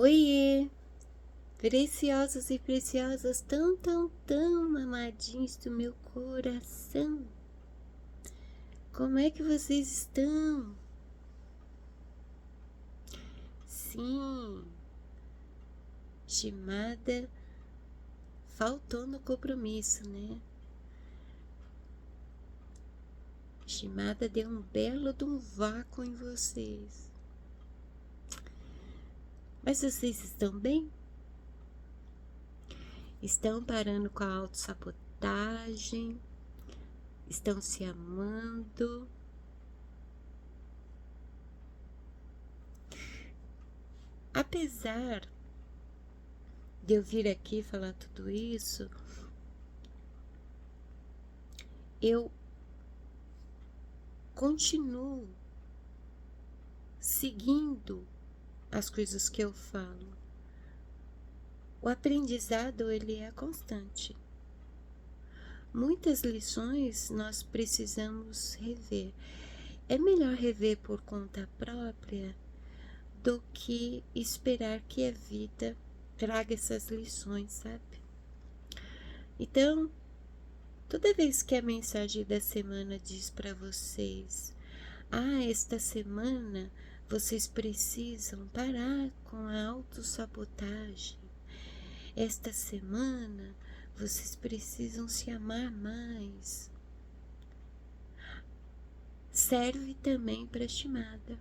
Oiê, preciosos e preciosas, tão amadinhos do meu coração. Como é que vocês estão? Sim, Shimada faltou no compromisso, né? Shimada deu um belo de um vácuo em vocês. Mas vocês estão bem? Estão parando com a autossabotagem? Estão se amando? Apesar de eu vir aqui falar tudo isso, eu continuo seguindo as coisas que eu falo. O aprendizado, ele é constante. Muitas lições nós precisamos rever. É melhor rever por conta própria do que esperar que a vida traga essas lições, sabe? Então, toda vez que a mensagem da semana diz para vocês: esta semana vocês precisam parar com a autossabotagem. Esta semana vocês precisam se amar mais. Serve também para a Shimada.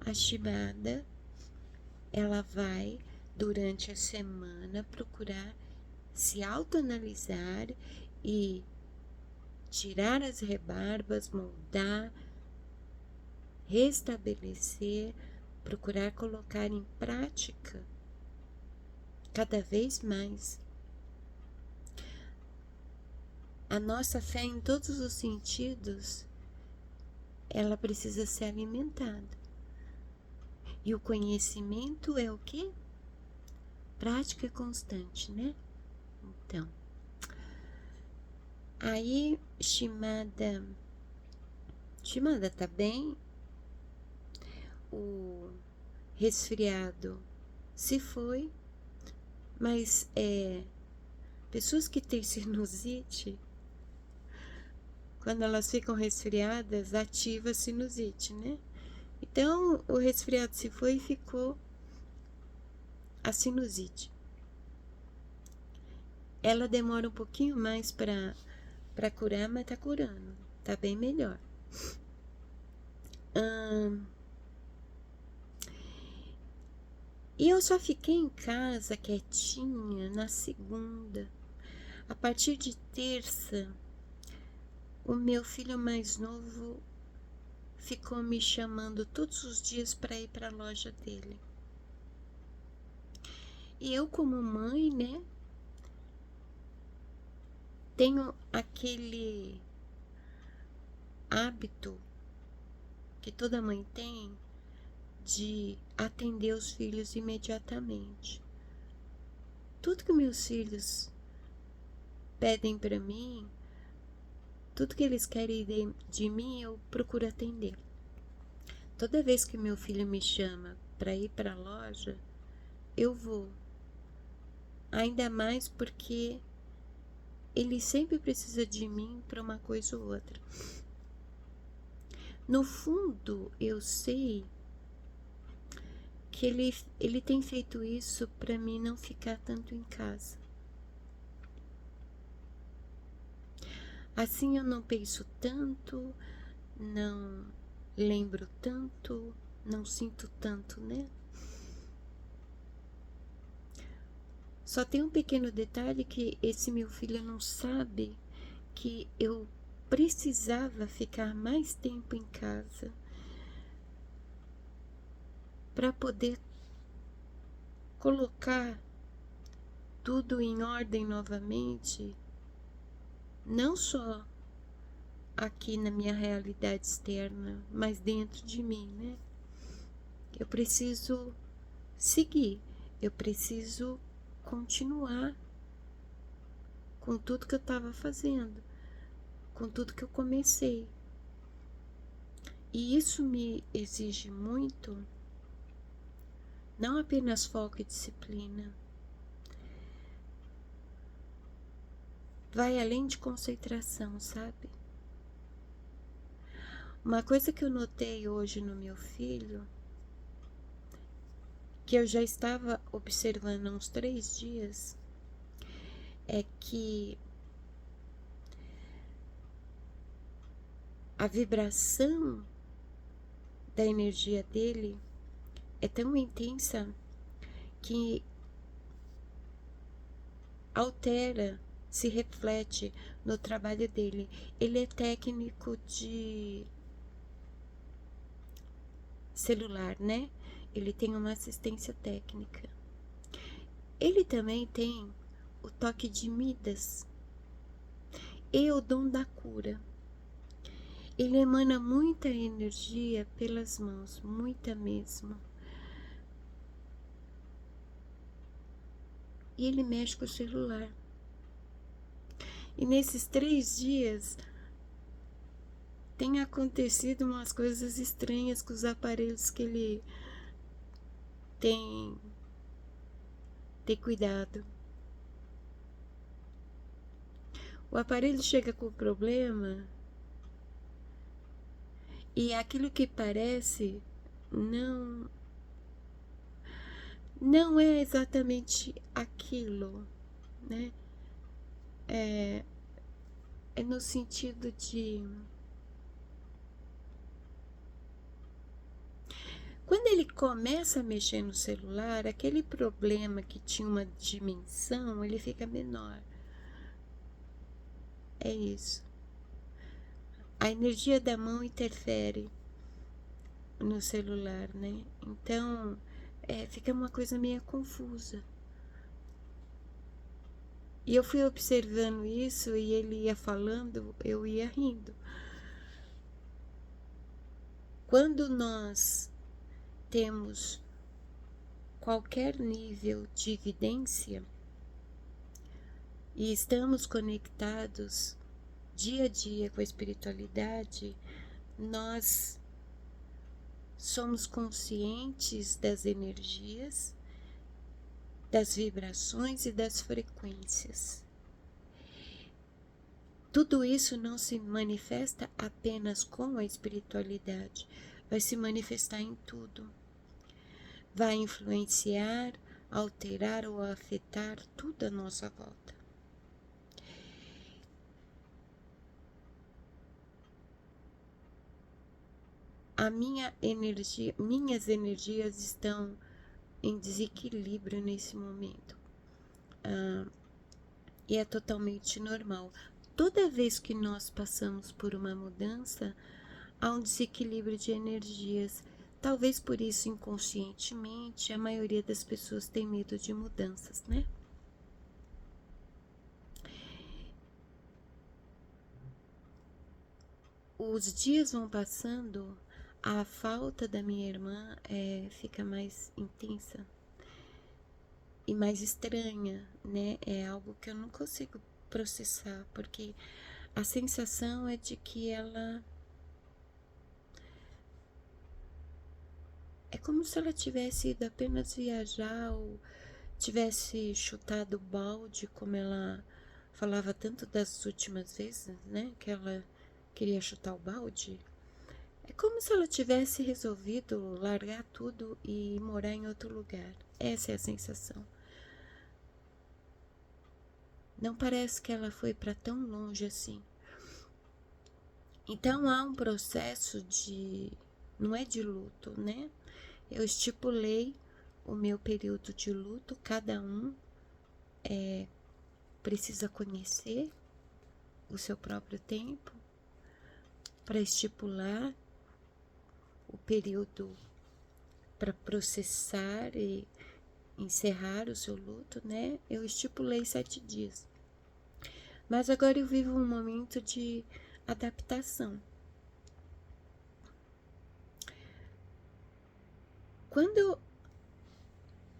A Shimada, ela vai durante a semana procurar se autoanalisar e tirar as rebarbas, moldar, restabelecer, procurar colocar em prática cada vez mais. A nossa fé em todos os sentidos, ela precisa ser alimentada. E o conhecimento é o quê? Prática constante, né? Então, aí Shimada tá bem, o resfriado se foi, mas pessoas que têm sinusite, quando elas ficam resfriadas, ativa a sinusite, né? Então, o resfriado se foi e ficou a sinusite. Ela demora um pouquinho mais para curar, mas tá curando, tá bem melhor. E eu só fiquei em casa quietinha na segunda. A partir de terça, o meu filho mais novo ficou me chamando todos os dias para ir para a loja dele. E eu, como mãe, né, tenho aquele hábito que toda mãe tem de atender os filhos imediatamente. Tudo que meus filhos pedem para mim, tudo que eles querem de mim, eu procuro atender. Toda vez que meu filho me chama para ir para a loja, eu vou. Ainda mais porque ele sempre precisa de mim para uma coisa ou outra. No fundo, eu sei que ele tem feito isso para mim não ficar tanto em casa. Assim eu não penso tanto, não lembro tanto, não sinto tanto, né? Só tem um pequeno detalhe que esse meu filho não sabe, que eu precisava ficar mais tempo em casa para poder colocar tudo em ordem novamente, não só aqui na minha realidade externa, mas dentro de mim, né? Eu preciso seguir, eu preciso continuar com tudo que eu estava fazendo, com tudo que eu comecei. E isso me exige muito Não apenas foco e disciplina. Vai além de concentração, sabe? Uma coisa que eu notei hoje no meu filho, que eu já estava observando há uns 3 dias, é que a vibração da energia dele é tão intensa que altera, se reflete no trabalho dele. Ele é técnico de celular, né? Ele tem uma assistência técnica. Ele também tem o toque de Midas e o dom da cura. Ele emana muita energia pelas mãos, muita mesmo. E ele mexe com o celular. E nesses 3 dias tem acontecido umas coisas estranhas com os aparelhos que ele tem cuidado. O aparelho chega com problema e aquilo que parece não é exatamente aquilo, né? É no sentido de quando ele começa a mexer no celular, aquele problema que tinha uma dimensão, ele fica menor. É isso. A energia da mão interfere no celular, né? Então, fica uma coisa meio confusa. E eu fui observando isso e ele ia falando, eu ia rindo. Quando nós temos qualquer nível de evidência e estamos conectados dia a dia com a espiritualidade, nós somos conscientes das energias, das vibrações e das frequências. Tudo isso não se manifesta apenas com a espiritualidade, vai se manifestar em tudo. Vai influenciar, alterar ou afetar tudo à nossa volta. Minhas energias estão em desequilíbrio nesse momento. E é totalmente normal. Toda vez que nós passamos por uma mudança, há um desequilíbrio de energias. Talvez por isso, inconscientemente, a maioria das pessoas tem medo de mudanças, né? Os dias vão passando, a falta da minha irmã fica mais intensa e mais estranha, né? É algo que eu não consigo processar, porque a sensação é de que ela é como se ela tivesse ido apenas viajar ou tivesse chutado o balde, como ela falava tanto das últimas vezes, né? Que ela queria chutar o balde. É como se ela tivesse resolvido largar tudo e morar em outro lugar. Essa é a sensação. Não parece que ela foi para tão longe assim. Então há um processo de... não é de luto, né? Eu estipulei o meu período de luto, cada um precisa conhecer o seu próprio tempo para estipular o período para processar e encerrar o seu luto, né? Eu estipulei 7 dias. Mas agora eu vivo um momento de adaptação. Quando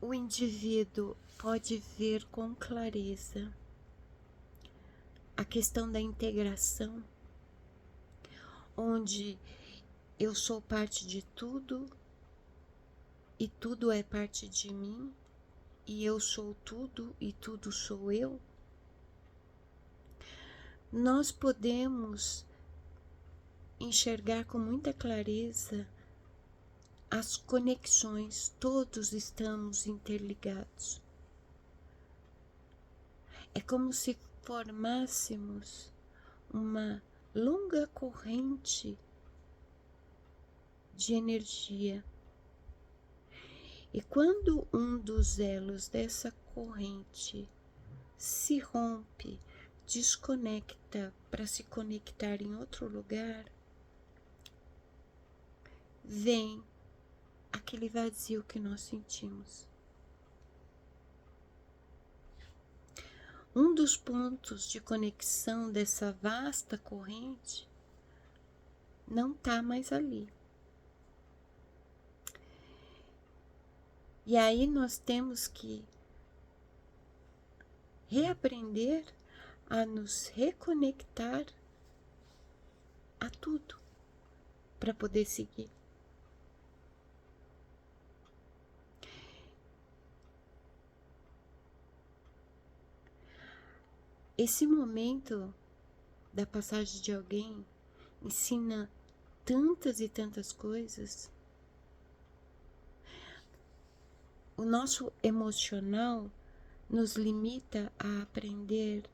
o indivíduo pode ver com clareza a questão da integração, onde eu sou parte de tudo e tudo é parte de mim, e eu sou tudo e tudo sou eu, nós podemos enxergar com muita clareza as conexões, todos estamos interligados. É como se formássemos uma longa corrente de energia. E quando um dos elos dessa corrente se rompe, desconecta para se conectar em outro lugar, vem aquele vazio que nós sentimos. Um dos pontos de conexão dessa vasta corrente não está mais ali. E aí nós temos que reaprender a nos reconectar a tudo para poder seguir. Esse momento da passagem de alguém ensina tantas e tantas coisas. O nosso emocional nos limita a aprender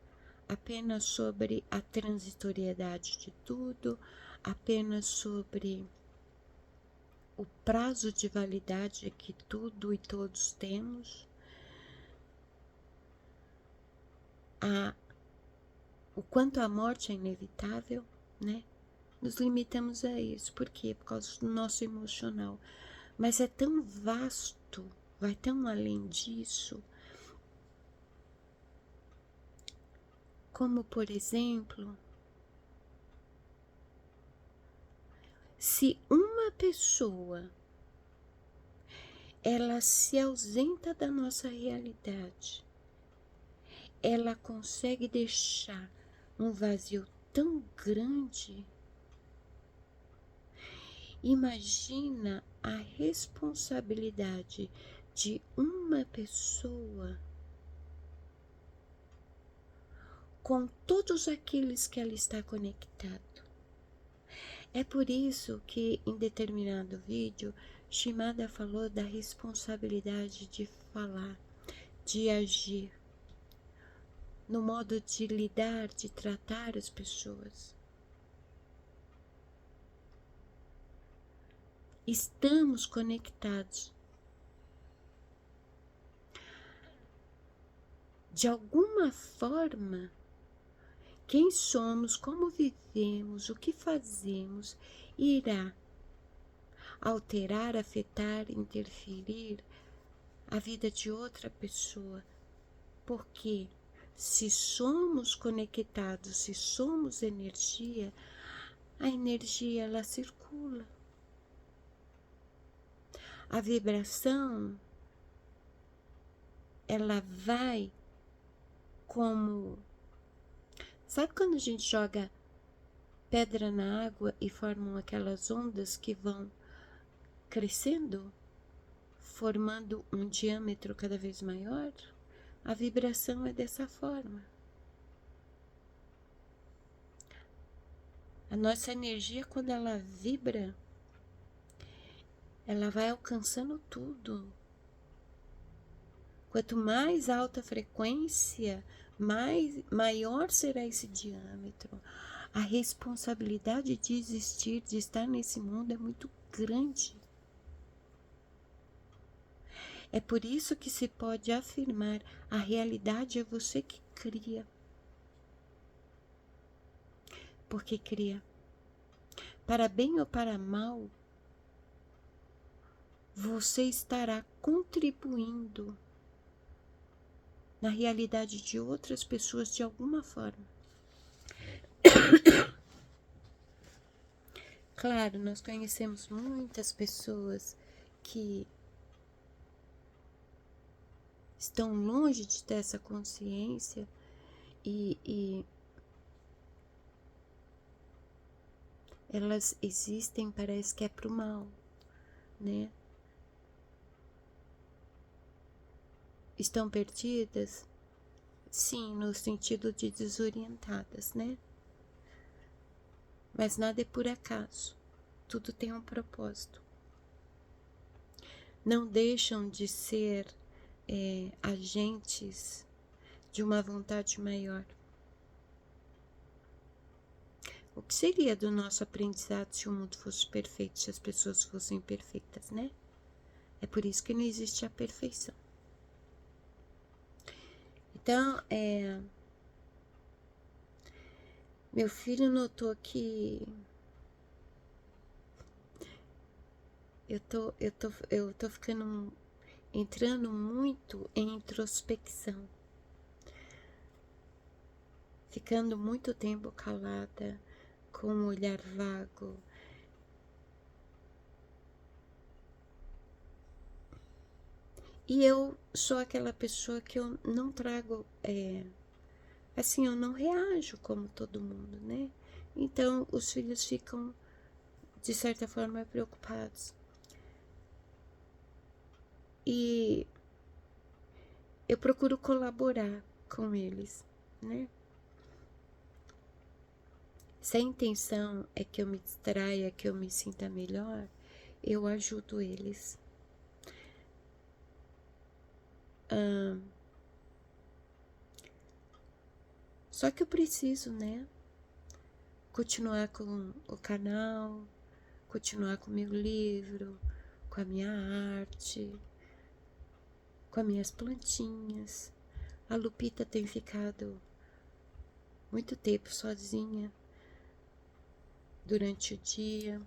apenas sobre a transitoriedade de tudo, apenas sobre o prazo de validade que tudo e todos temos, o quanto a morte é inevitável, né? Nos limitamos a isso. Por quê? Por causa do nosso emocional. Mas é tão vasto, vai tão além disso. Como, por exemplo, se uma pessoa ela se ausenta da nossa realidade, ela consegue deixar um vazio tão grande. Imagina a responsabilidade de uma pessoa com todos aqueles que ela está conectado. É por isso que em determinado vídeo, Shimada falou da responsabilidade de falar, de agir, no modo de lidar, de tratar as pessoas. Estamos conectados. De alguma forma, quem somos, como vivemos, o que fazemos, irá alterar, afetar, interferir a vida de outra pessoa. Porque se somos conectados, se somos energia, a energia ela circula. A vibração ela vai como... Sabe quando a gente joga pedra na água e formam aquelas ondas que vão crescendo, formando um diâmetro cada vez maior? A vibração é dessa forma. A nossa energia, quando ela vibra, ela vai alcançando tudo. Quanto mais alta a frequência, maior será esse diâmetro. A responsabilidade de existir, de estar nesse mundo é muito grande. É por isso que se pode afirmar: a realidade é você que cria. Porque cria. Para bem ou para mal, você estará contribuindo na realidade de outras pessoas de alguma forma. Claro, nós conhecemos muitas pessoas que estão longe de ter essa consciência e elas existem, parece que é para o mal, né? estão perdidas? Sim, no sentido de desorientadas, né? Mas nada é por acaso. Tudo tem um propósito. Não deixam de ser agentes de uma vontade maior. O que seria do nosso aprendizado se o mundo fosse perfeito, se as pessoas fossem perfeitas, né? É por isso que não existe a perfeição. Então, meu filho notou que eu tô entrando muito em introspecção, ficando muito tempo calada, com um olhar vago. E eu sou aquela pessoa que eu não trago, assim, eu não reajo como todo mundo, né? Então, os filhos ficam, de certa forma, preocupados. E eu procuro colaborar com eles, né? Se a intenção é que eu me distraia, que eu me sinta melhor, eu ajudo eles. Só que eu preciso, né? Continuar com o canal, continuar com o meu livro, com a minha arte, com as minhas plantinhas. A Lupita tem ficado muito tempo sozinha durante o dia.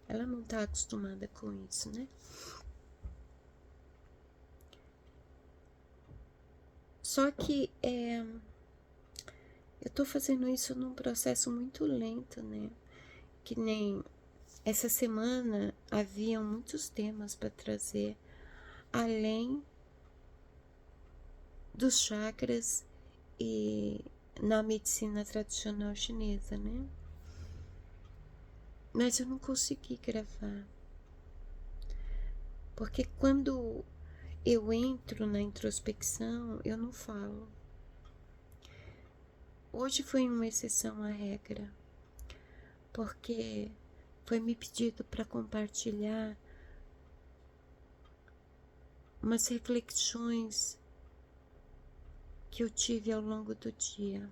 Ela não tá acostumada com isso, né? Só que eu tô fazendo isso num processo muito lento, né? Que nem essa semana haviam muitos temas para trazer, além dos chakras e na medicina tradicional chinesa, né? Mas eu não consegui gravar, porque quando eu entro na introspecção, eu não falo. Hoje foi uma exceção à regra, porque foi me pedido para compartilhar umas reflexões que eu tive ao longo do dia.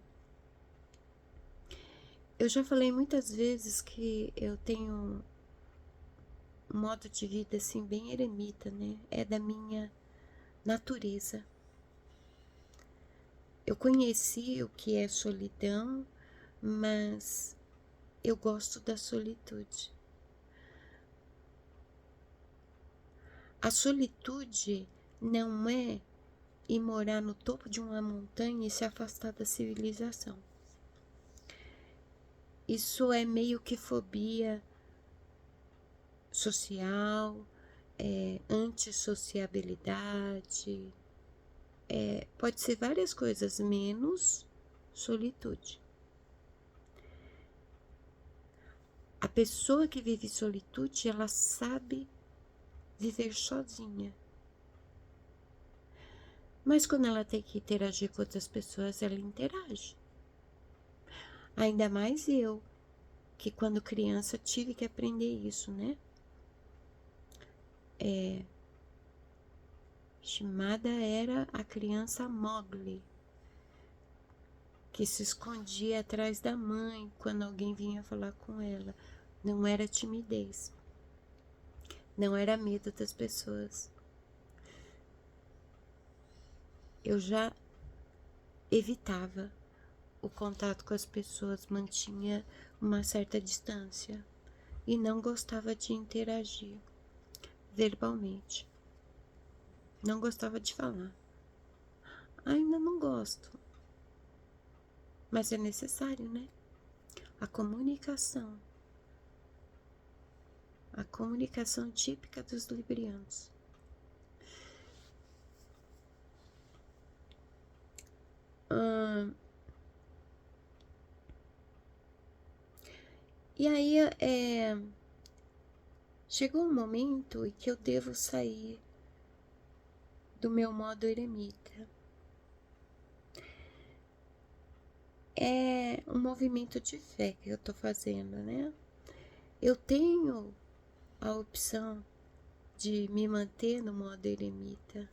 Eu já falei muitas vezes que eu tenho um modo de vida assim bem eremita, né? É da minha natureza. Eu conheci o que é solidão, mas eu gosto da solitude. A solitude não é ir morar no topo de uma montanha e se afastar da civilização. Isso é meio que fobia social, antissociabilidade, pode ser várias coisas, menos solitude. A pessoa que vive solitude, ela sabe viver sozinha. Mas quando ela tem que interagir com outras pessoas, ela interage. Ainda mais eu, que quando criança tive que aprender isso, né? Chamada era a criança Mowgli, que se escondia atrás da mãe quando alguém vinha falar com ela. Não era timidez, não era medo das pessoas. Eu já evitava o contato com as pessoas, mantinha uma certa distância e não gostava de interagir verbalmente. Não gostava de falar. Ainda não gosto, mas é necessário, né? A comunicação típica dos librianos. E aí chegou um momento em que eu devo sair do meu modo eremita. É um movimento de fé que eu tô fazendo, né? Eu tenho a opção de me manter no modo eremita.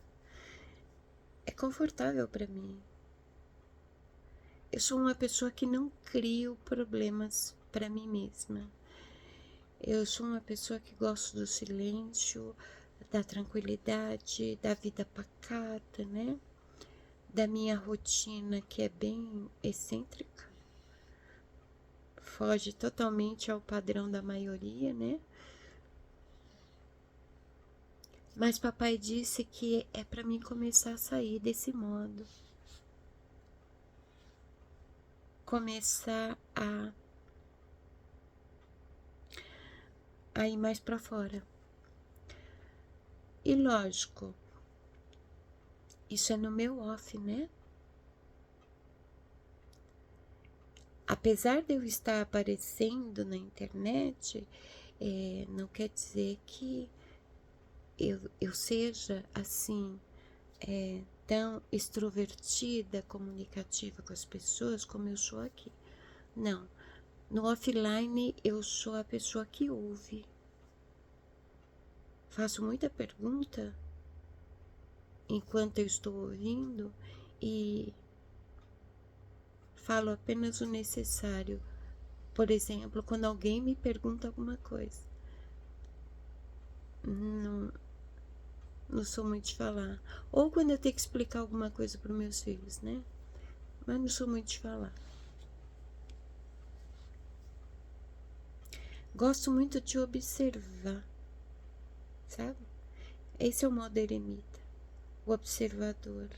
É confortável para mim. Eu sou uma pessoa que não crio problemas para mim mesma. Eu sou uma pessoa que gosto do silêncio, da tranquilidade, da vida pacata, né? Da minha rotina que é bem excêntrica. Foge totalmente ao padrão da maioria, né? Mas papai disse que é para mim começar a sair desse modo. Começar a ir mais para fora. E lógico, isso é no meu off, né? Apesar de eu estar aparecendo na internet, não quer dizer que eu seja assim, tão extrovertida, comunicativa com as pessoas como eu sou aqui. Não. No offline, eu sou a pessoa que ouve. Faço muita pergunta enquanto eu estou ouvindo e falo apenas o necessário. Por exemplo, quando alguém me pergunta alguma coisa. Não sou muito de falar. Ou quando eu tenho que explicar alguma coisa para os meus filhos, né? Mas não sou muito de falar. Gosto muito de observar, sabe? Esse é o modo eremita, o observador,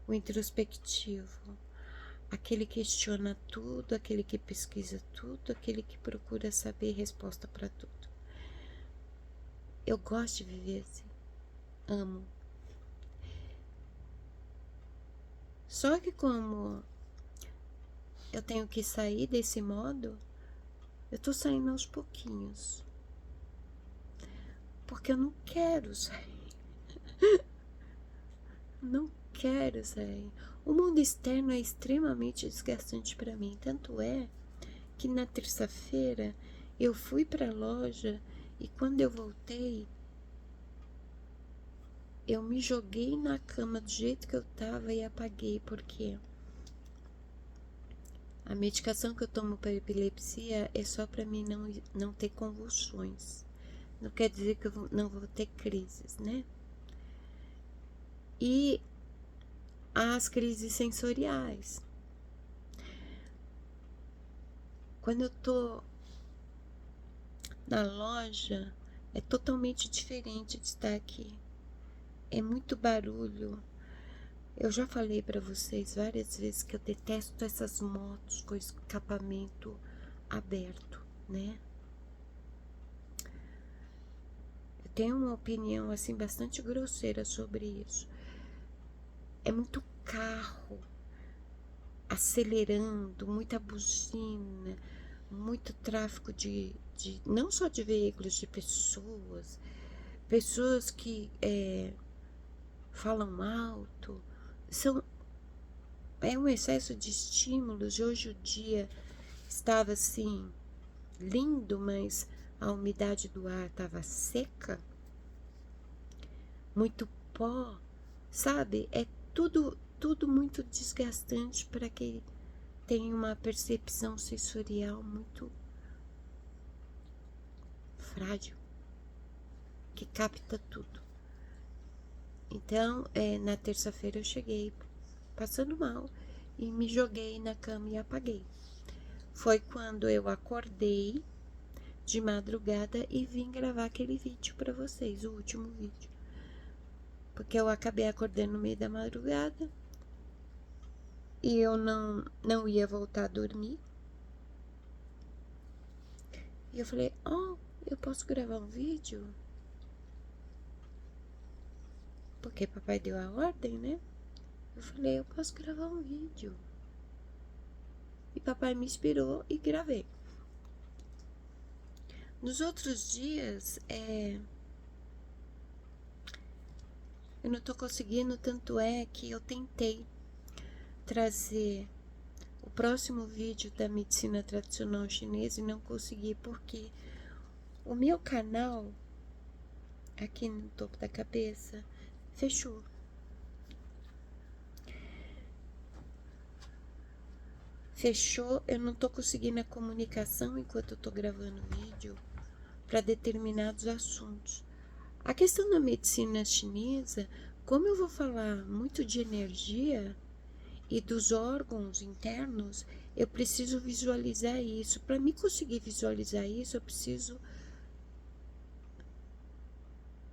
o introspectivo, aquele que questiona tudo, aquele que pesquisa tudo, aquele que procura saber resposta para tudo. Eu gosto de viver assim, amo. Só que como eu tenho que sair desse modo, eu tô saindo aos pouquinhos. Porque eu não quero sair. Não quero sair. O mundo externo é extremamente desgastante para mim. Tanto é que na terça-feira eu fui para a loja e quando eu voltei, eu me joguei na cama do jeito que eu tava e apaguei, porque a medicação que eu tomo para epilepsia é só para mim não ter convulsões. Não quer dizer que eu não vou ter crises, né? E as crises sensoriais. Quando eu tô na loja, é totalmente diferente de estar aqui. É muito barulho. Eu já falei para vocês várias vezes que eu detesto essas motos com escapamento aberto, né? Eu tenho uma opinião assim bastante grosseira sobre isso. É muito carro acelerando, muita buzina, muito tráfego de não só de veículos, de pessoas que falam alto, é um excesso de estímulos. E hoje o dia estava assim lindo, mas a umidade do ar estava seca, muito pó, sabe? É tudo muito desgastante para quem tem uma percepção sensorial muito frágil, que capta tudo. Então, na terça-feira eu cheguei passando mal e me joguei na cama e apaguei. Foi quando eu acordei de madrugada e vim gravar aquele vídeo para vocês, o último vídeo. Porque eu acabei acordando no meio da madrugada e eu não ia voltar a dormir. E eu falei, eu posso gravar um vídeo? Porque papai deu a ordem, né? Eu falei, eu posso gravar um vídeo. E papai me inspirou e gravei. Nos outros dias, Eu não tô conseguindo, tanto é que eu tentei trazer o próximo vídeo da medicina tradicional chinesa e não consegui, porque o meu canal, aqui no topo da cabeça, fechou. Fechou, eu não tô conseguindo a comunicação enquanto eu tô gravando vídeo para determinados assuntos. A questão da medicina chinesa, como eu vou falar muito de energia e dos órgãos internos, eu preciso visualizar isso. Para mim conseguir visualizar isso, eu preciso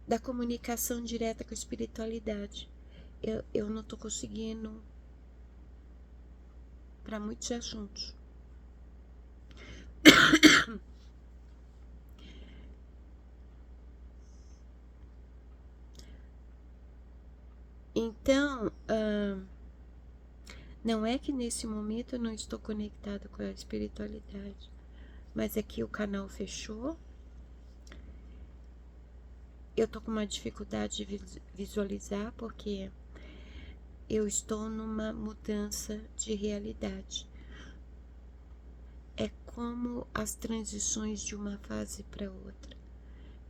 da comunicação direta com a espiritualidade. Eu não estou conseguindo para muitos assuntos. Então, não é que nesse momento eu não estou conectada com a espiritualidade, mas é que o canal fechou. Eu tô com uma dificuldade de visualizar porque eu estou numa mudança de realidade. É como as transições de uma fase para outra.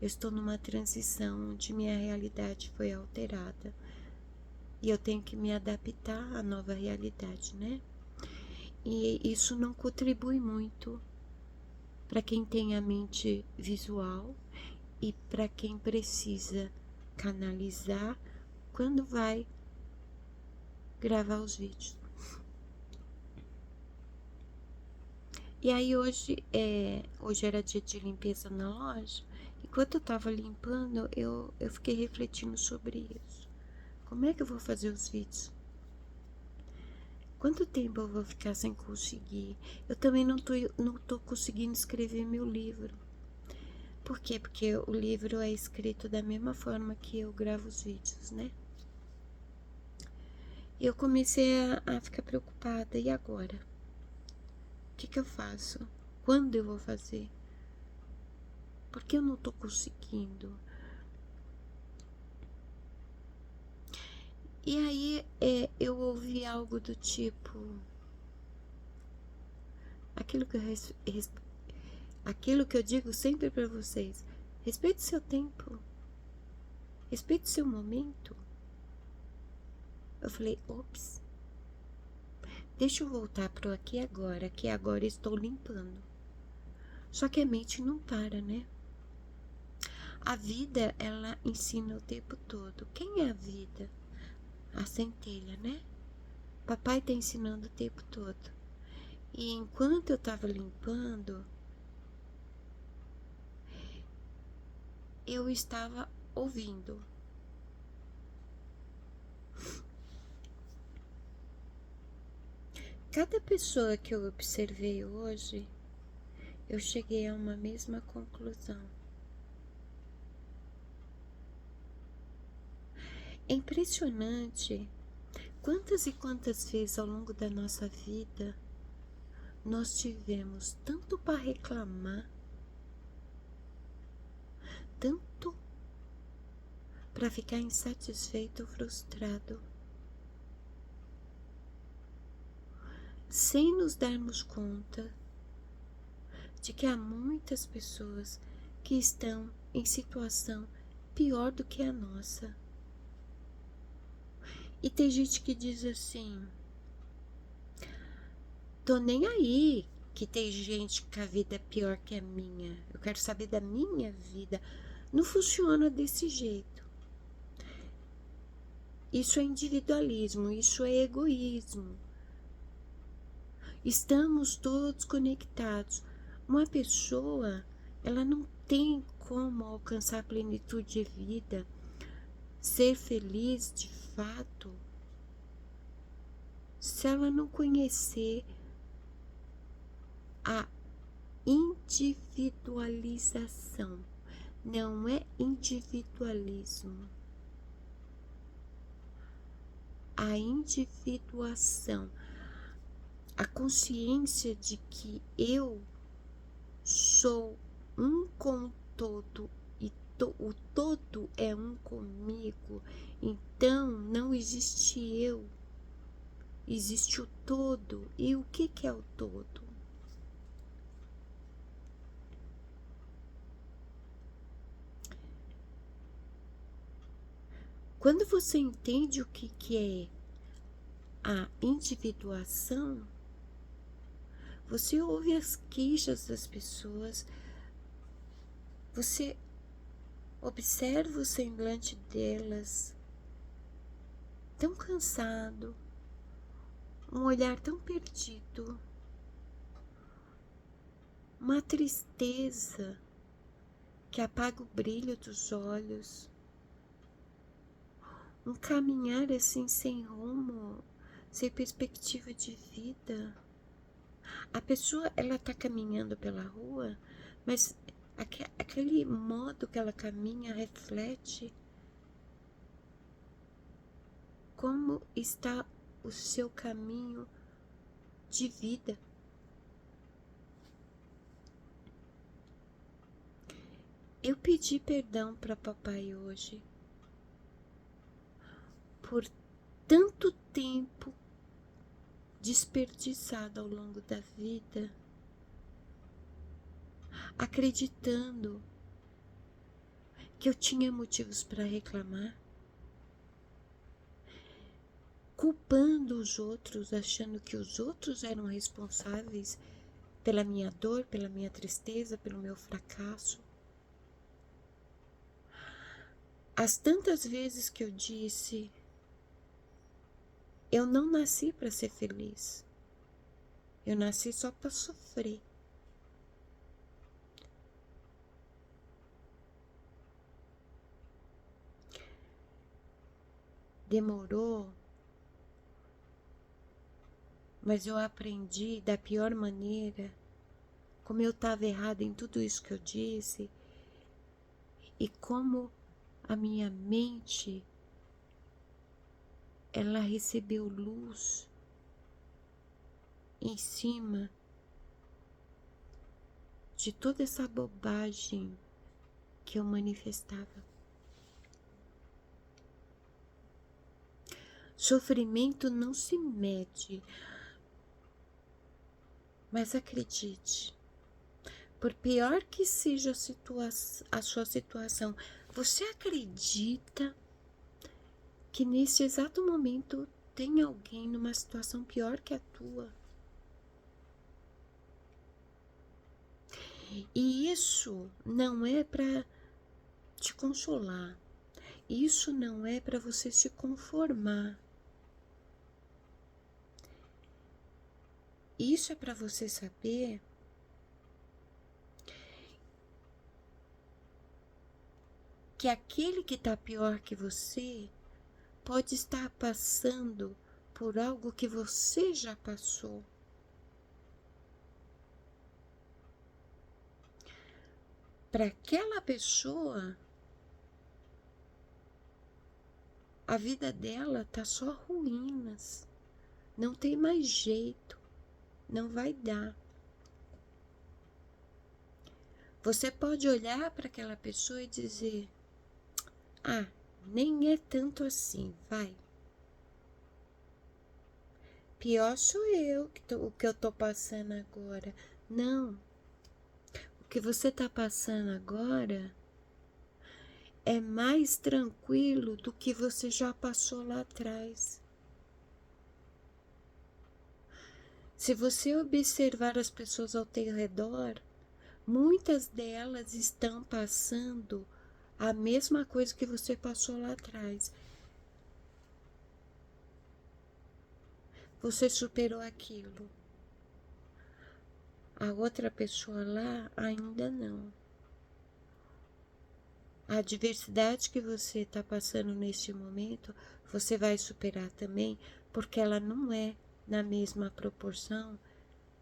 Eu estou numa transição onde minha realidade foi alterada e eu tenho que me adaptar à nova realidade, né? E isso não contribui muito para quem tem a mente visual e para quem precisa canalizar quando vai gravar os vídeos. E aí hoje era dia de limpeza na loja. Enquanto eu tava limpando, eu fiquei refletindo sobre isso. Como é que eu vou fazer os vídeos? Quanto tempo eu vou ficar sem conseguir? Eu também não tô conseguindo escrever meu livro. Por quê? Porque o livro é escrito da mesma forma que eu gravo os vídeos, né? E eu comecei a ficar preocupada. E agora? O que eu faço? Quando eu vou fazer? Porque eu não tô conseguindo. E aí eu ouvi algo do tipo, aquilo que eu digo sempre para vocês: respeite seu tempo, respeite seu momento. Eu falei, ops, deixa eu voltar pro aqui e agora, que agora estou limpando. Só que a mente não para, né? A vida, ela ensina o tempo todo. Quem é a vida? A centelha, né? Papai tá ensinando o tempo todo. E enquanto eu tava limpando, eu estava ouvindo. Cada pessoa que eu observei hoje, eu cheguei a uma mesma conclusão. É impressionante quantas e quantas vezes ao longo da nossa vida nós tivemos tanto para reclamar, tanto para ficar insatisfeito ou frustrado, sem nos darmos conta de que há muitas pessoas que estão em situação pior do que a nossa. E tem gente que diz assim, tô nem aí que tem gente que a vida é pior que a minha. Eu quero saber da minha vida. Não funciona desse jeito. Isso é individualismo, isso é egoísmo. Estamos todos conectados. Uma pessoa, ela não tem como alcançar a plenitude de vida, ser feliz de fato, se ela não conhecer a individualização. Não é individualismo. A individuação. A consciência de que eu sou um com o todo e o todo é um comigo, então não existe eu, existe o todo. E o que é o todo? Quando você entende o que é a individuação, você ouve as queixas das pessoas, você observa o semblante delas, tão cansado, um olhar tão perdido, uma tristeza que apaga o brilho dos olhos, um caminhar assim sem rumo, sem perspectiva de vida. A pessoa, ela está caminhando pela rua, mas aquele modo que ela caminha reflete como está o seu caminho de vida. Eu pedi perdão para papai hoje por tanto tempo desperdiçado ao longo da vida, acreditando que eu tinha motivos para reclamar, culpando os outros, achando que os outros eram responsáveis pela minha dor, pela minha tristeza, pelo meu fracasso. As tantas vezes que eu disse, eu não nasci para ser feliz, eu nasci só para sofrer. Demorou, mas eu aprendi da pior maneira, como eu estava errada em tudo isso que eu disse, e como a minha mente, ela recebeu luz em cima de toda essa bobagem que eu manifestava. Sofrimento não se mede, mas acredite, por pior que seja a sua situação, você acredita que nesse exato momento tem alguém numa situação pior que a tua? E isso não é para te consolar, isso não é para você se conformar. Isso é para você saber que aquele que está pior que você pode estar passando por algo que você já passou. Para aquela pessoa, a vida dela tá só ruínas, não tem mais jeito, não vai dar. Você pode olhar para aquela pessoa e dizer, ah, nem é tanto assim, vai. Pior sou eu, o que eu tô passando agora. Não, o que você tá passando agora é mais tranquilo do que você já passou lá atrás. Se você observar as pessoas ao teu redor, muitas delas estão passando a mesma coisa que você passou lá atrás. Você superou aquilo. A outra pessoa lá ainda não. A adversidade que você está passando neste momento, você vai superar também, porque ela não é na mesma proporção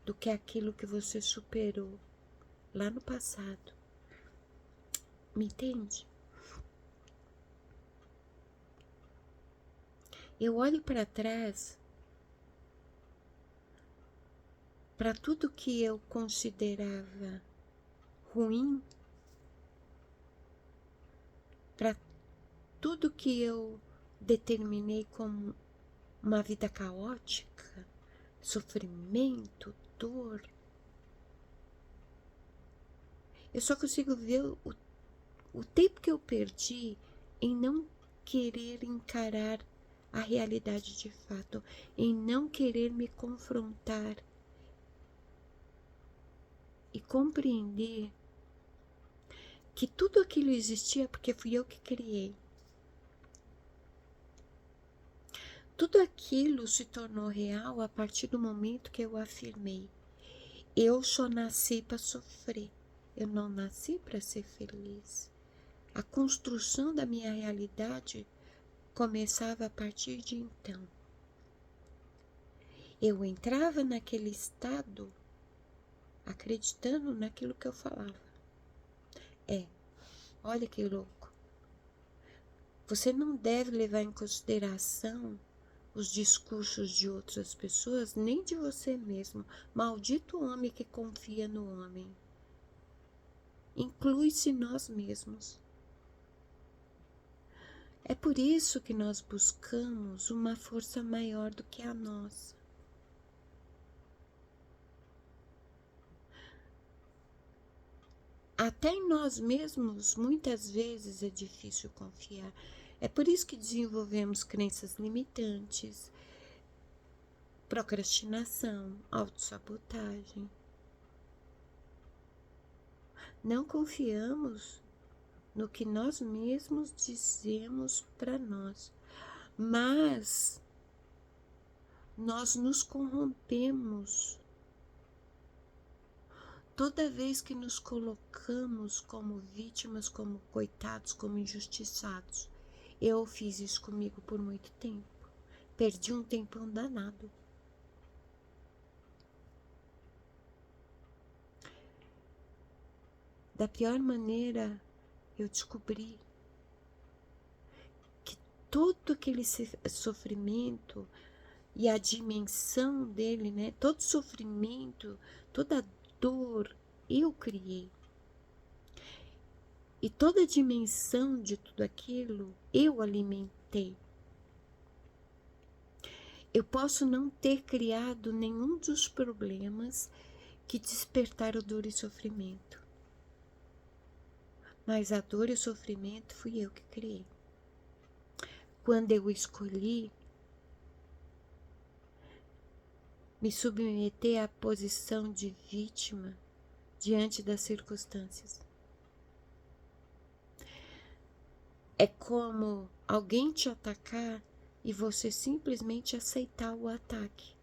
do que aquilo que você superou lá no passado. Me entende? Eu olho para trás, para tudo que eu considerava ruim, para tudo que eu determinei como uma vida caótica, sofrimento, dor. Eu só consigo ver o tempo que eu perdi em não querer encarar a realidade de fato, em não querer me confrontar e compreender que tudo aquilo existia porque fui eu que criei. Tudo aquilo se tornou real a partir do momento que eu afirmei: eu só nasci para sofrer, eu não nasci para ser feliz. A construção da minha realidade começava a partir de então. Eu entrava naquele estado acreditando naquilo que eu falava. Olha que louco. Você não deve levar em consideração os discursos de outras pessoas, nem de você mesmo. Maldito homem que confia no homem. Inclui-se nós mesmos. É por isso que nós buscamos uma força maior do que a nossa. Até em nós mesmos, muitas vezes é difícil confiar. É por isso que desenvolvemos crenças limitantes, procrastinação, autossabotagem. Não confiamos no que nós mesmos dizemos para nós, mas nós nos corrompemos toda vez que nos colocamos como vítimas, como coitados, como injustiçados. Eu fiz isso comigo por muito tempo. Perdi um tempão danado. Da pior maneira, eu descobri que todo aquele sofrimento e a dimensão dele, né? Todo sofrimento, toda dor, eu criei. E toda a dimensão de tudo aquilo, eu alimentei. Eu posso não ter criado nenhum dos problemas que despertaram dor e sofrimento. Mas a dor e o sofrimento fui eu que criei. Quando eu escolhi me submeter à posição de vítima diante das circunstâncias. É como alguém te atacar e você simplesmente aceitar o ataque,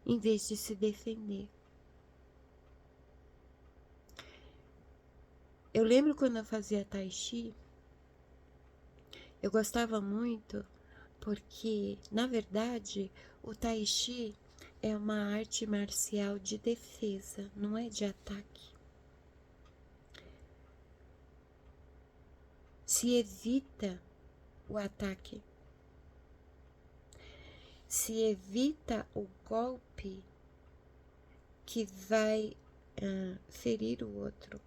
em vez de se defender. Eu lembro quando eu fazia Tai Chi, eu gostava muito porque, na verdade, o Tai Chi é uma arte marcial de defesa, não é de ataque. Se evita o ataque. Se evita o golpe que vai ferir o outro.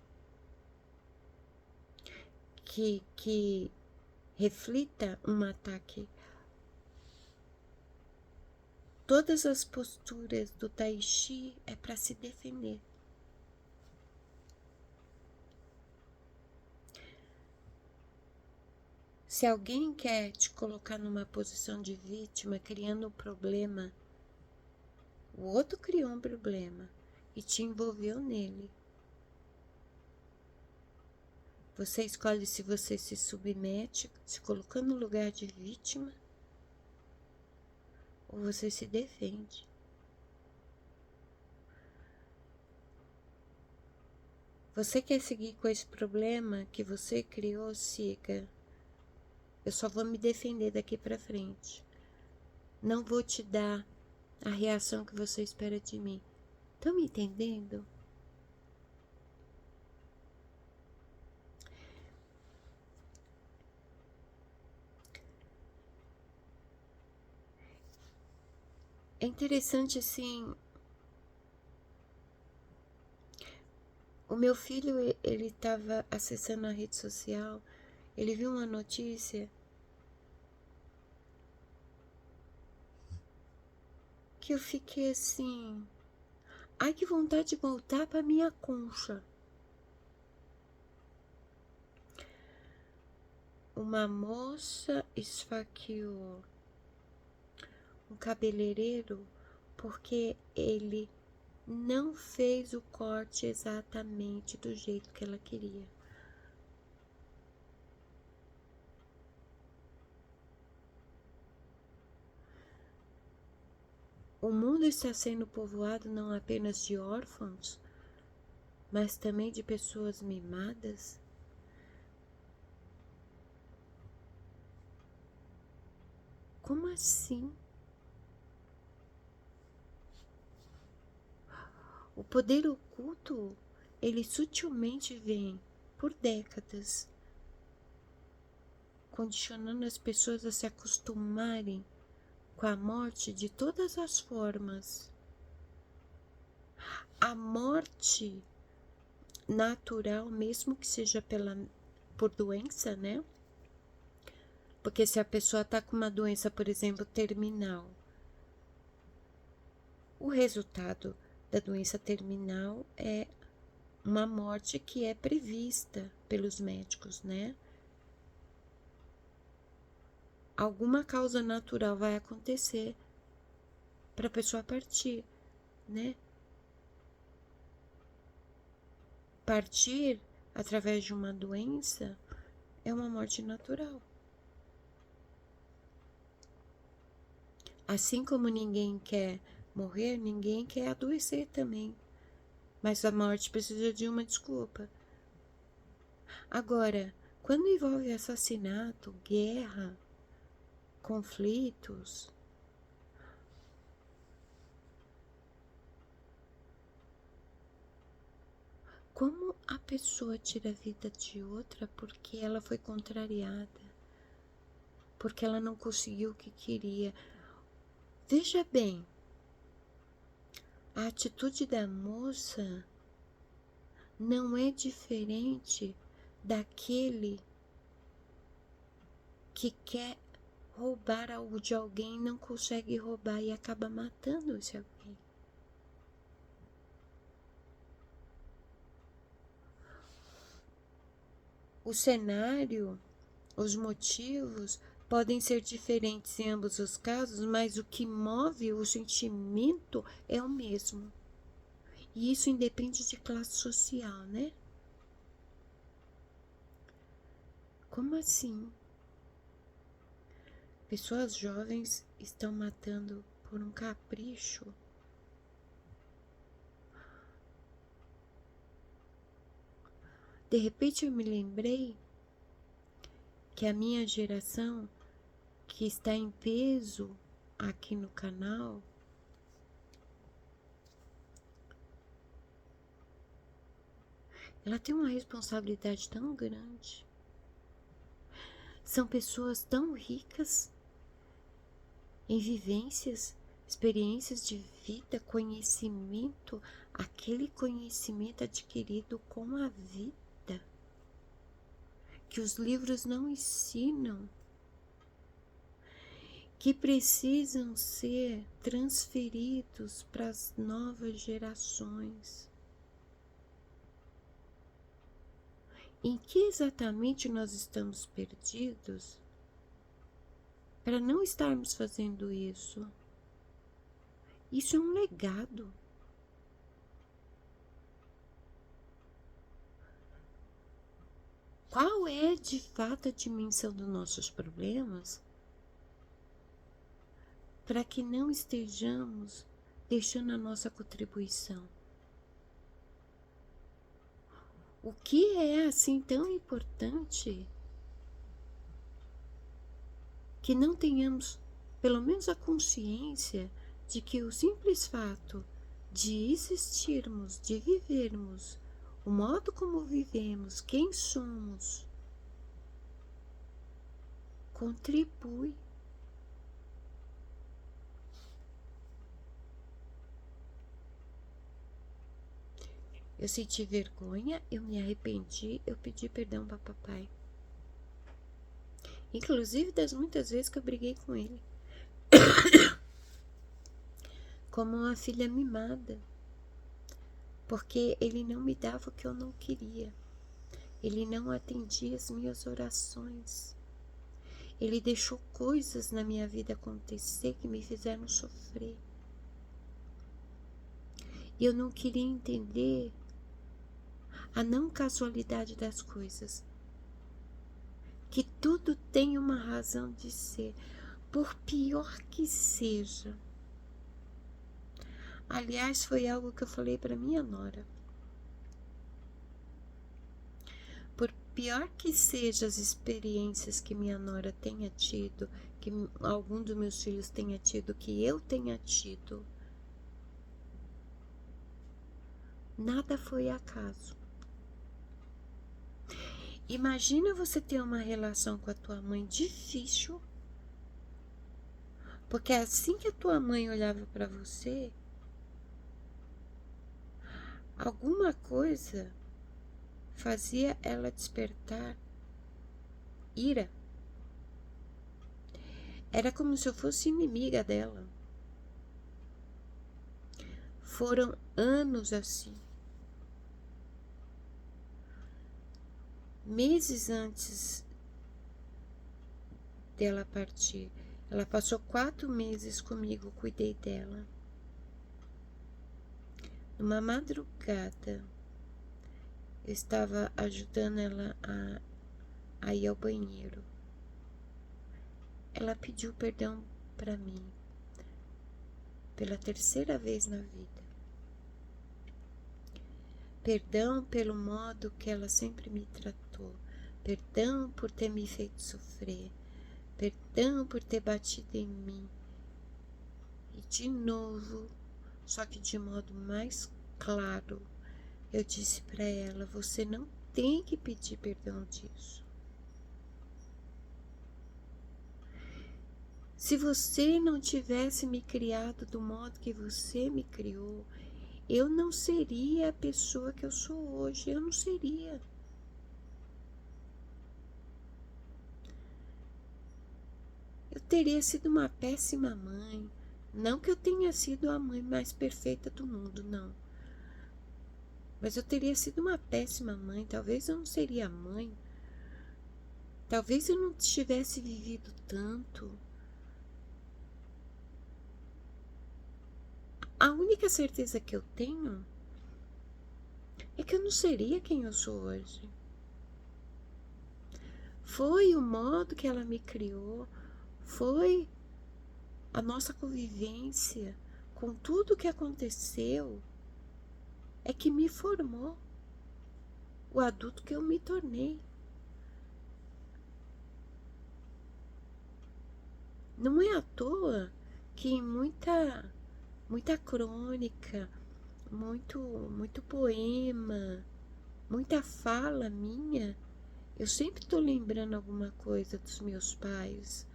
Que reflita um ataque. Todas as posturas do Tai Chi é para se defender. Se alguém quer te colocar numa posição de vítima, criando um problema, o outro criou um problema e te envolveu nele. Você escolhe se você se submete, se colocando no lugar de vítima, ou você se defende. Você quer seguir com esse problema que você criou, siga. Eu só vou me defender daqui para frente. Não vou te dar a reação que você espera de mim. Estão me entendendo? É interessante assim. O meu filho, ele estava acessando a rede social ele viu uma notícia que eu fiquei assim, ai que vontade de voltar para minha concha. Uma moça esfaqueou um cabeleireiro porque ele não fez o corte exatamente do jeito que ela queria. O mundo está sendo povoado não apenas de órfãos, mas também de pessoas mimadas. Como assim? O poder oculto, ele sutilmente vem por décadas, condicionando as pessoas a se acostumarem com a morte de todas as formas. A morte natural, mesmo que seja por doença, né? Porque se a pessoa está com uma doença, por exemplo, terminal, o resultado da doença terminal é uma morte que é prevista pelos médicos, né? Alguma causa natural vai acontecer para a pessoa partir, né? Partir através de uma doença é uma morte natural. Assim como ninguém quer morrer, ninguém quer adoecer também. Mas a morte precisa de uma desculpa. Agora, quando envolve assassinato, guerra, conflitos, como a pessoa tira a vida de outra porque ela foi contrariada, porque ela não conseguiu o que queria? Veja bem, a atitude da moça não é diferente daquele que quer roubar algo de alguém, não consegue roubar e acaba matando esse alguém. O cenário, os motivos podem ser diferentes em ambos os casos, mas o que move o sentimento é o mesmo. E isso independe de classe social, né? Como assim? Pessoas jovens estão matando por um capricho. De repente eu me lembrei que a minha geração, que está em peso aqui no canal, ela tem uma responsabilidade tão grande. São pessoas tão ricas em vivências, experiências de vida, conhecimento, aquele conhecimento adquirido com a vida, que os livros não ensinam, que precisam ser transferidos para as novas gerações. Em que exatamente nós estamos perdidos para não estarmos fazendo isso? Isso é um legado. Qual é de fato a dimensão dos nossos problemas? Para que não estejamos deixando a nossa contribuição. O que é assim tão importante que não tenhamos pelo menos a consciência de que o simples fato de existirmos, de vivermos, o modo como vivemos, quem somos, contribui. Eu senti vergonha, eu me arrependi, eu pedi perdão para papai. inclusive das muitas vezes que eu briguei com ele, como uma filha mimada, porque ele não me dava o que eu não queria, ele não atendia as minhas orações, ele deixou coisas na minha vida acontecer que me fizeram sofrer. E eu não queria entender a não casualidade das coisas, que tudo tem uma razão de ser, por pior que seja. Aliás, foi algo que eu falei para minha nora. Por pior que sejam as experiências que minha nora tenha tido, que algum dos meus filhos tenha tido, que eu tenha tido, nada foi acaso. Imagina você ter uma relação com a tua mãe difícil, porque assim que a tua mãe olhava para você, alguma coisa fazia ela despertar ira. Era como se eu fosse inimiga dela. Foram anos assim. Meses antes dela partir, ela passou 4 meses comigo, cuidei dela. Numa madrugada, eu estava ajudando ela a ir ao banheiro. Ela pediu perdão para mim, pela 3ª vez na vida. Perdão pelo modo que ela sempre me tratou. Perdão por ter me feito sofrer. Perdão por ter batido em mim. E de novo, só que de modo mais claro, eu disse para ela: você não tem que pedir perdão disso. Se você não tivesse me criado do modo que você me criou, eu não seria a pessoa que eu sou hoje. Eu não seria. Eu teria sido uma péssima mãe. Não que eu tenha sido a mãe mais perfeita do mundo, não. Mas eu teria sido uma péssima mãe. Talvez eu não seria mãe. Talvez eu não tivesse vivido tanto. A única certeza que eu tenho é que eu não seria quem eu sou hoje. Foi o modo que ela me criou, foi a nossa convivência com tudo que aconteceu, é que me formou o adulto que eu me tornei. Não é à toa que em muita crônica, muito poema, muita fala minha, eu sempre estou lembrando alguma coisa dos meus pais.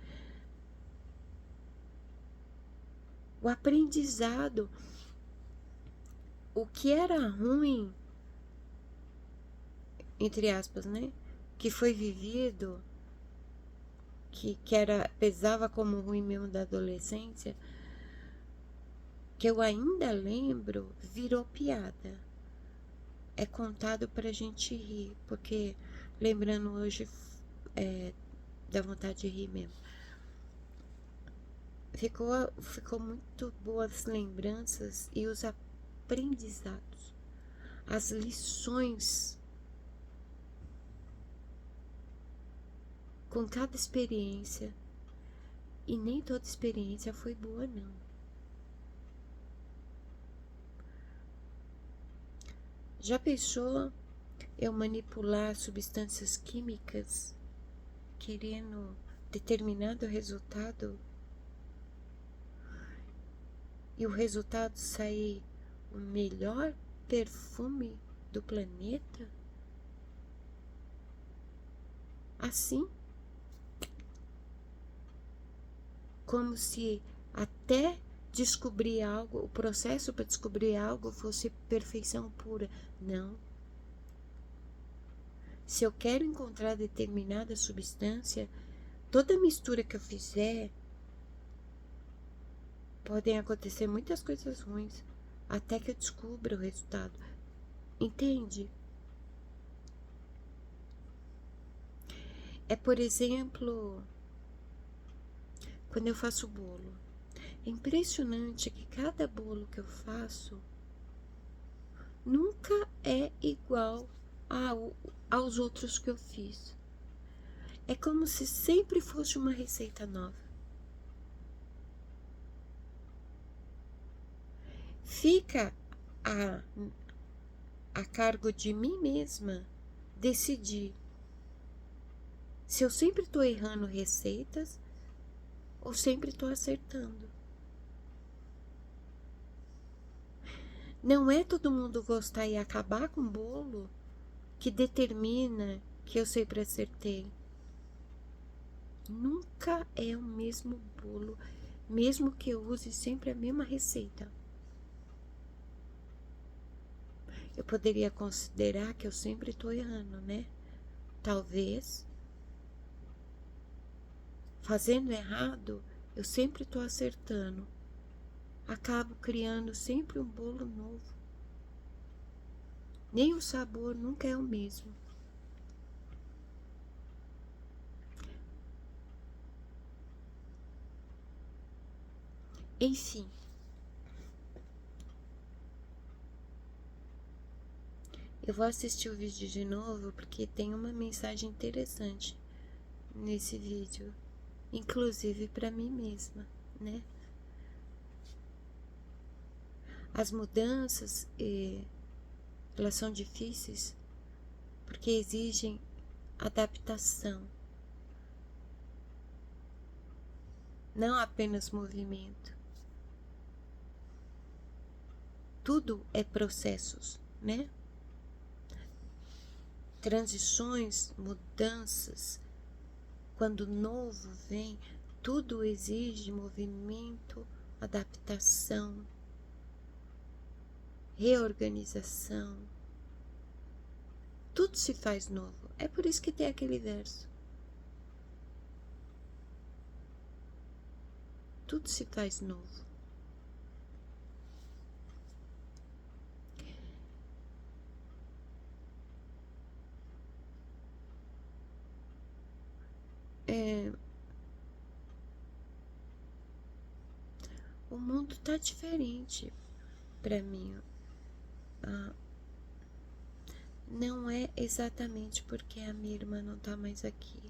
O aprendizado, o que era ruim, entre aspas, né? Que foi vivido, que pesava como ruim mesmo da adolescência, que eu ainda lembro, virou piada. É contado pra gente rir, porque lembrando hoje dá vontade de rir mesmo. Ficou muito boas as lembranças e os aprendizados, as lições com cada experiência. E nem toda experiência foi boa, não. Já pensou eu manipular substâncias químicas querendo determinado resultado e o resultado sair o melhor perfume do planeta? Assim, como se até descobrir algo, o processo para descobrir algo fosse perfeição pura. Não. Se eu quero encontrar determinada substância, Toda mistura que eu fizer, podem acontecer muitas coisas ruins, até que eu descubra o resultado. Entende? É, por exemplo, quando eu faço bolo. É impressionante que cada bolo que eu faço nunca é igual aos outros que eu fiz. É como se sempre fosse uma receita nova. Fica a cargo de mim mesma decidir se eu sempre estou errando receitas ou sempre estou acertando. Não é todo mundo gostar e acabar com o bolo que determina que eu sempre acertei. Nunca é o mesmo bolo, mesmo que eu use sempre a mesma receita. Eu poderia considerar que eu sempre estou errando, né? Talvez, fazendo errado, eu sempre estou acertando. Acabo criando sempre um bolo novo. Nem o sabor nunca é o mesmo. Enfim, eu vou assistir o vídeo de novo porque tem uma mensagem interessante nesse vídeo, inclusive para mim mesma, né? As mudanças, elas são difíceis porque exigem adaptação, não apenas movimento. Tudo é processos, né? Transições, mudanças, quando o novo vem, tudo exige movimento, adaptação, reorganização. Tudo se faz novo. É por isso que tem aquele verso. Tudo se faz novo. O mundo tá diferente para mim. Não é exatamente porque a minha irmã não tá mais aqui.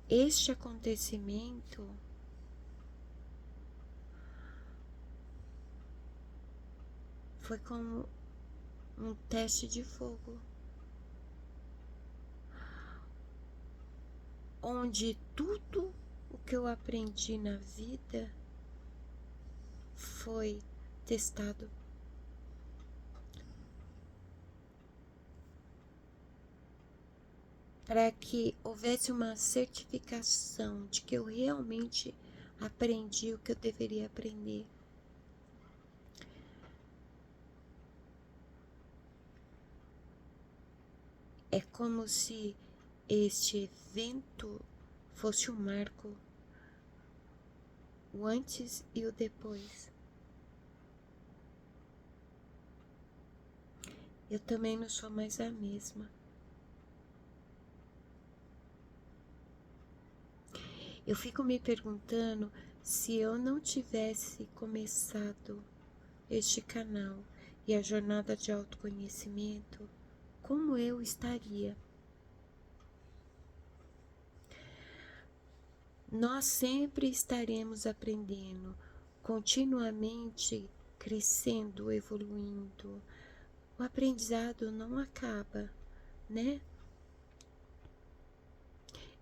Este acontecimento foi como um teste de fogo, onde tudo o que eu aprendi na vida foi testado. Para que houvesse uma certificação de que eu realmente aprendi o que eu deveria aprender. É como se este evento fosse um marco, o antes e o depois. Eu também não sou mais a mesma. Eu fico me perguntando se eu não tivesse começado este canal e a jornada de autoconhecimento, como eu estaria? Nós sempre estaremos aprendendo, continuamente crescendo, evoluindo. O aprendizado não acaba, né?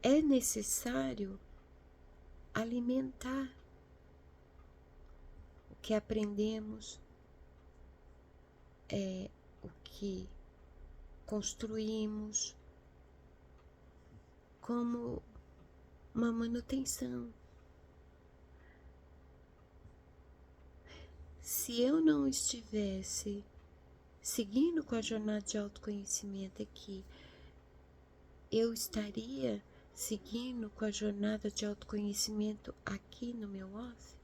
É necessário alimentar o que aprendemos, o que construímos, como uma manutenção. Se eu não estivesse seguindo com a jornada de autoconhecimento aqui, eu estaria seguindo com a jornada de autoconhecimento aqui no meu off?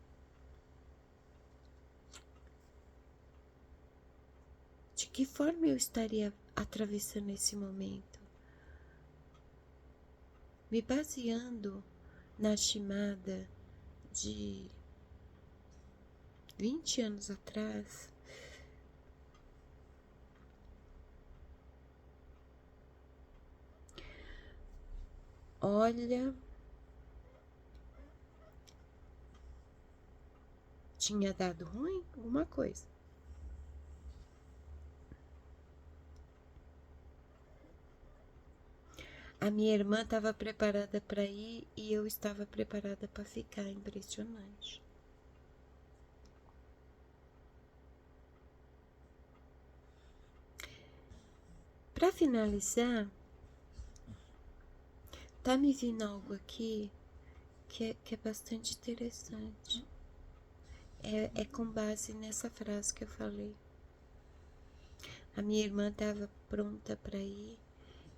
De que forma eu estaria atravessando esse momento? Me baseando na chamada de 20 anos atrás, olha, tinha dado ruim alguma coisa. A minha irmã estava preparada para ir e eu estava preparada para ficar. Impressionante. Para finalizar, tá me vindo algo aqui que é bastante interessante. É com base nessa frase que eu falei. A minha irmã estava pronta para ir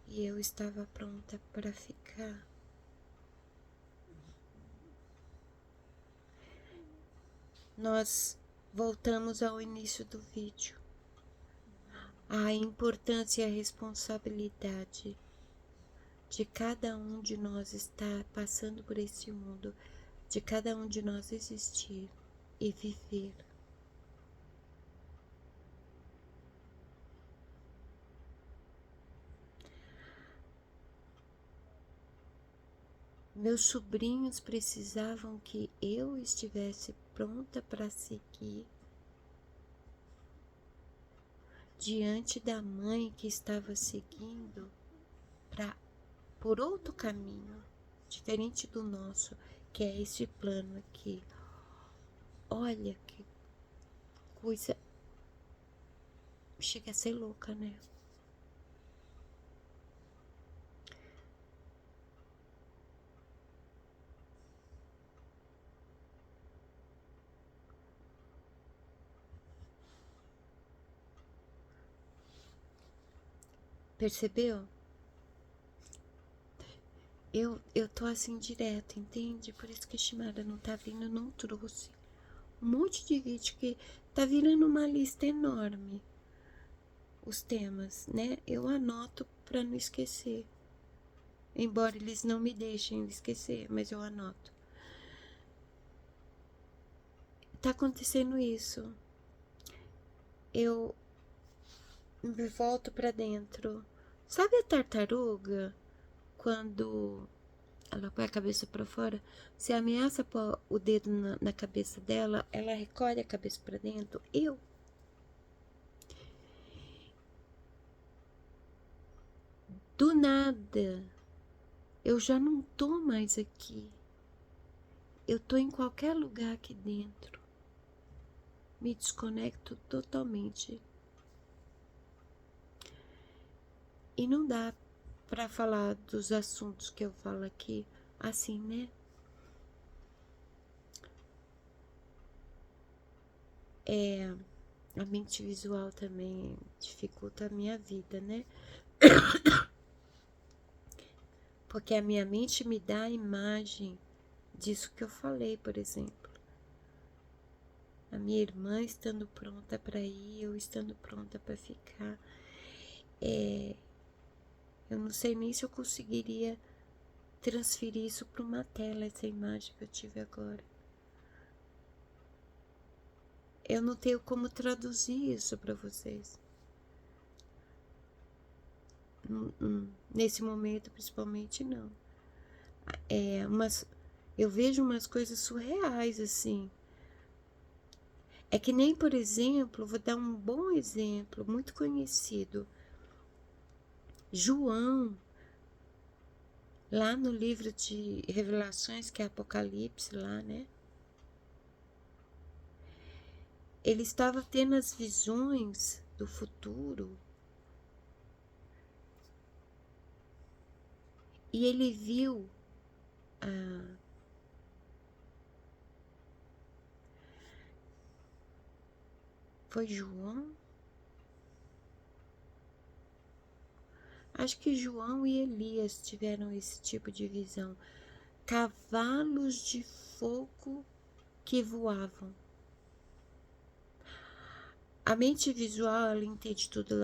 e eu estava pronta para ficar. Nós voltamos ao início do vídeo. A importância e a responsabilidade de cada um de nós estar passando por esse mundo, de cada um de nós existir e viver. Meus sobrinhos precisavam que eu estivesse pronta para seguir diante da mãe que estava seguindo por outro caminho, diferente do nosso, que é esse plano aqui. Olha que coisa, chega a ser louca, né? Percebeu? Eu tô assim direto, entende? Por isso que a Shimada não tá vindo, não trouxe um monte de vídeo que tá virando uma lista enorme. Os temas, né? Eu anoto pra não esquecer. Embora eles não me deixem esquecer, mas eu anoto. Tá acontecendo isso. Eu me volto pra dentro. Sabe a tartaruga? Quando ela põe a cabeça pra fora, você ameaça pôr o dedo na cabeça dela, ela recolhe a cabeça pra dentro. Do nada, eu já não tô mais aqui. Eu tô em qualquer lugar aqui dentro. Me desconecto totalmente. E não dá pra falar dos assuntos que eu falo aqui assim, né? A mente visual também dificulta a minha vida, né? Porque a minha mente me dá a imagem disso que eu falei, por exemplo. A minha irmã estando pronta para ir, eu estando pronta para ficar. Eu não sei nem se eu conseguiria transferir isso para uma tela, essa imagem que eu tive agora. Eu não tenho como traduzir isso para vocês. Nesse momento, principalmente, não. Eu vejo umas coisas surreais, assim. É que nem, por exemplo, vou dar um bom exemplo, muito conhecido. João, lá no livro de Revelações, que é Apocalipse lá, né? Ele estava tendo as visões do futuro e ele viu foi João? Acho que João e Elias tiveram esse tipo de visão. Cavalos de fogo que voavam. A mente visual, ela entende tudo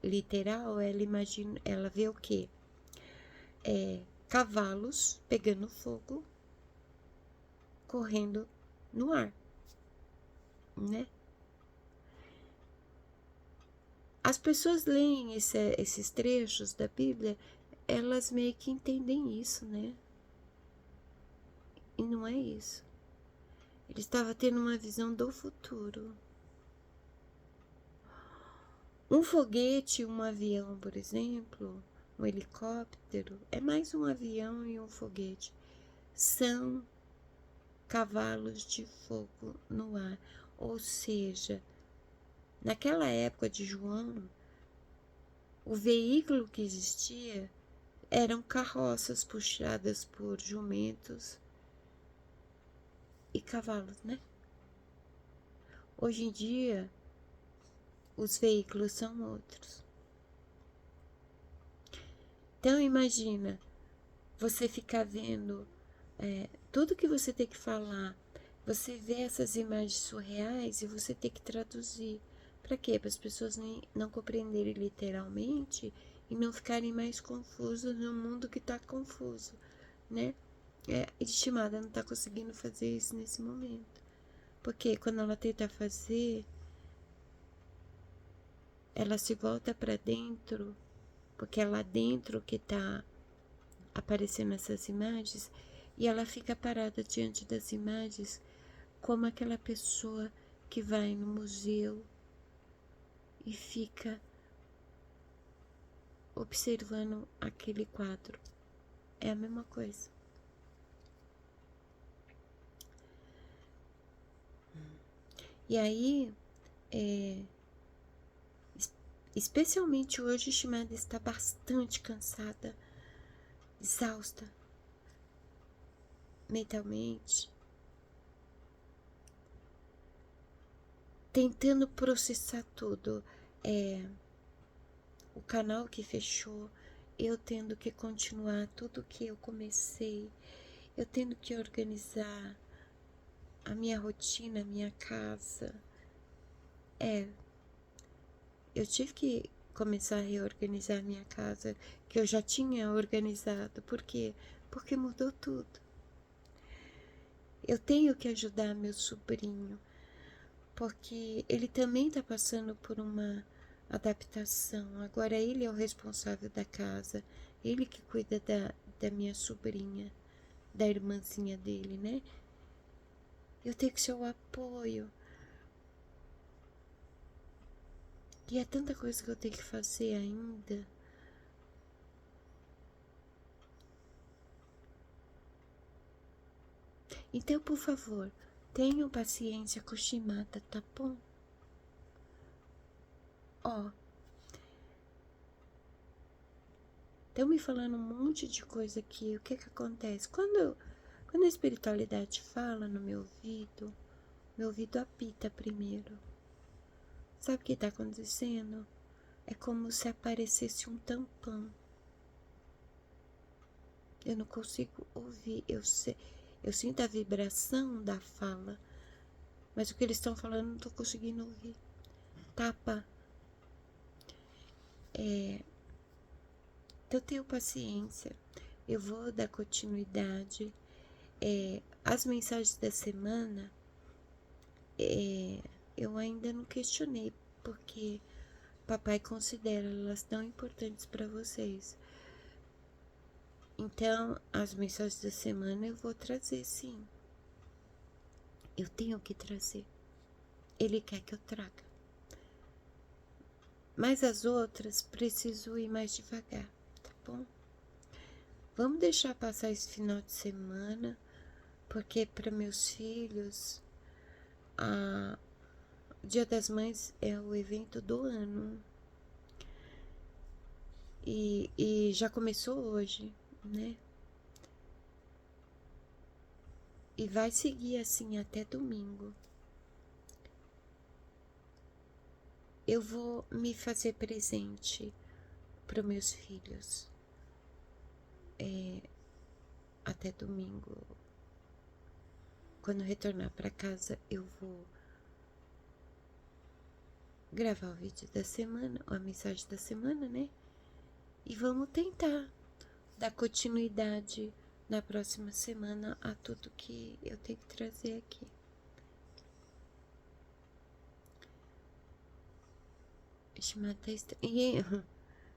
literal, ela imagina, ela vê o quê? Cavalos pegando fogo, correndo no ar, né? As pessoas leem esses trechos da Bíblia, elas meio que entendem isso, né? E não é isso. Ele estava tendo uma visão do futuro. Um foguete, um avião, por exemplo, um helicóptero, é mais um avião e um foguete. São cavalos de fogo no ar. Ou seja, naquela época de João, o veículo que existia eram carroças puxadas por jumentos e cavalos, né? Hoje em dia, os veículos são outros. Então imagina, você ficar vendo tudo que você tem que falar, você vê essas imagens surreais e você tem que traduzir. Para quê? Para as pessoas não compreenderem literalmente e não ficarem mais confusas no mundo que está confuso, né? A estimada não está conseguindo fazer isso nesse momento. Porque quando ela tenta fazer, ela se volta para dentro, porque é lá dentro que está aparecendo essas imagens, e ela fica parada diante das imagens como aquela pessoa que vai no museu e fica observando aquele quadro. É a mesma coisa. E aí, especialmente hoje, a estimada está bastante cansada, exausta mentalmente, tentando processar tudo. O canal que fechou, eu tendo que continuar tudo que eu comecei, eu tendo que organizar a minha rotina, a minha casa. Eu tive que começar a reorganizar a minha casa, que eu já tinha organizado. Por quê? Porque mudou tudo. Eu tenho que ajudar meu sobrinho, porque ele também está passando por uma adaptação. Agora ele é o responsável da casa, ele que cuida da minha sobrinha, da irmãzinha dele, né? Eu tenho que ser o apoio. E é tanta coisa que eu tenho que fazer ainda. Então, por favor, tenham paciência com o Shimada, tá bom? Ó, estão me falando um monte de coisa aqui. O que acontece? Quando a espiritualidade fala no meu ouvido apita primeiro. Sabe o que está acontecendo? É como se aparecesse um tampão. Eu não consigo ouvir. Eu sinto a vibração da fala, mas o que eles estão falando eu não estou conseguindo ouvir. Tapa. Então tenho paciência. Eu vou dar continuidade. As mensagens da semana, eu ainda não questionei, porque papai considera elas tão importantes para vocês. Então, as mensagens da semana eu vou trazer, sim. Eu tenho que trazer. Ele quer que eu traga. Mas as outras, preciso ir mais devagar, tá bom? Vamos deixar passar esse final de semana, porque para meus filhos, o Dia das Mães é o evento do ano. E já começou hoje, né? E vai seguir assim até domingo. Eu vou me fazer presente para meus filhos. Até domingo, quando retornar para casa, eu vou gravar o vídeo da semana, a mensagem da semana, né? E vamos tentar dar continuidade na próxima semana a tudo que eu tenho que trazer aqui.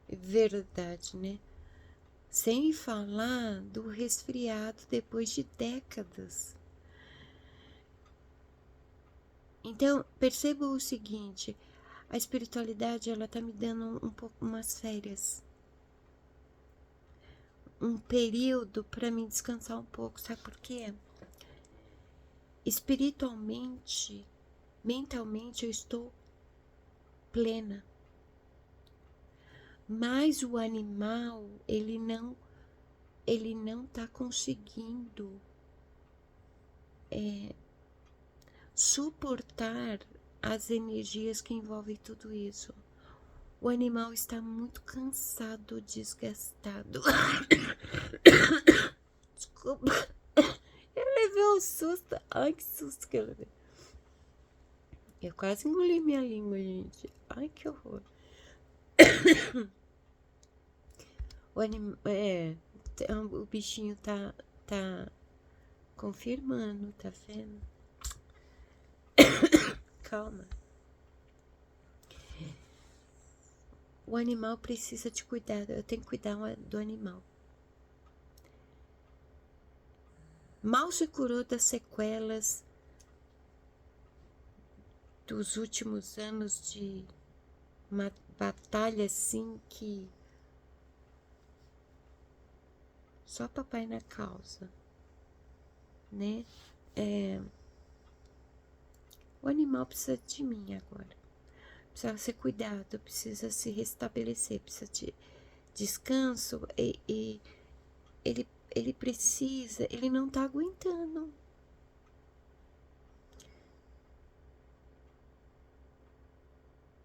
Verdade, né? Sem falar do resfriado depois de décadas. Então, perceba o seguinte, a espiritualidade, ela tá me dando um pouco umas férias. Um período para mim descansar um pouco, sabe por quê? Espiritualmente, mentalmente eu estou plena. Mas o animal, ele não tá conseguindo suportar as energias que envolvem tudo isso. O animal está muito cansado, desgastado. Desculpa, eu levei um susto. Ai, que susto que eu levei. Eu quase engoli minha língua, gente. Ai, que horror. O bichinho tá confirmando, tá vendo? Calma. O animal precisa de cuidado. Eu tenho que cuidar do animal. Mal se curou das sequelas dos últimos anos de uma batalha assim que só papai na causa, né? O animal precisa de mim agora. Precisa ser cuidado, precisa se restabelecer, precisa de descanso e ele precisa, ele não tá aguentando.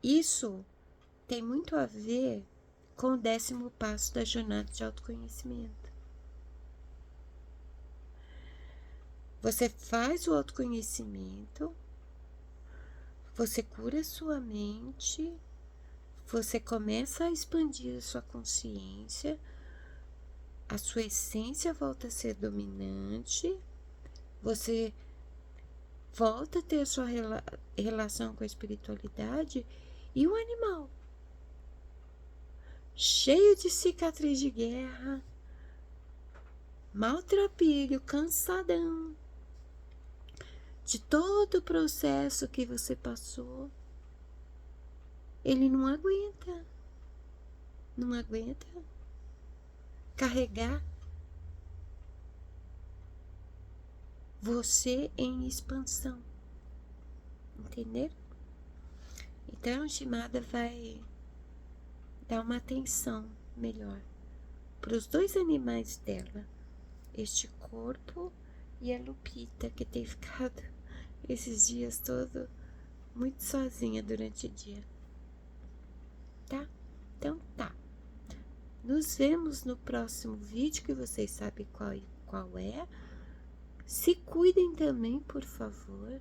Isso tem muito a ver com o 10º passo da jornada de autoconhecimento. Você faz o autoconhecimento, você cura sua mente, você começa a expandir a sua consciência, a sua essência volta a ser dominante, você volta a ter a sua relação com a espiritualidade e o animal, cheio de cicatriz de guerra, maltrapilho, cansadão, de todo o processo que você passou, ele não aguenta carregar você em expansão, entendeu? Então a Shimada vai dar uma atenção melhor para os 2 animais dela, este corpo e a Lupita, que tem ficado esses dias todos muito sozinha durante o dia, tá? Então tá. Nos vemos no próximo vídeo, que vocês sabem qual é. Se cuidem também, por favor.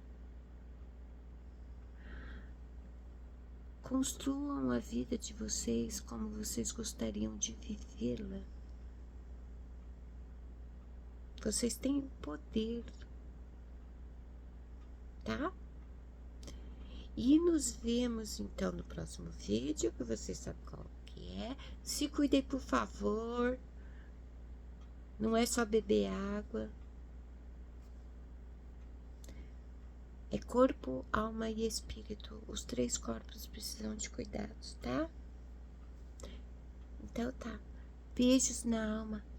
Construam a vida de vocês como vocês gostariam de vivê-la. Vocês têm o poder, tá? E nos vemos então no próximo vídeo, que vocês sabem qual que é. Se cuidem, por favor. Não é só beber água. É corpo, alma e espírito. Os 3 corpos precisam de cuidados, tá? Então tá. Beijos na alma.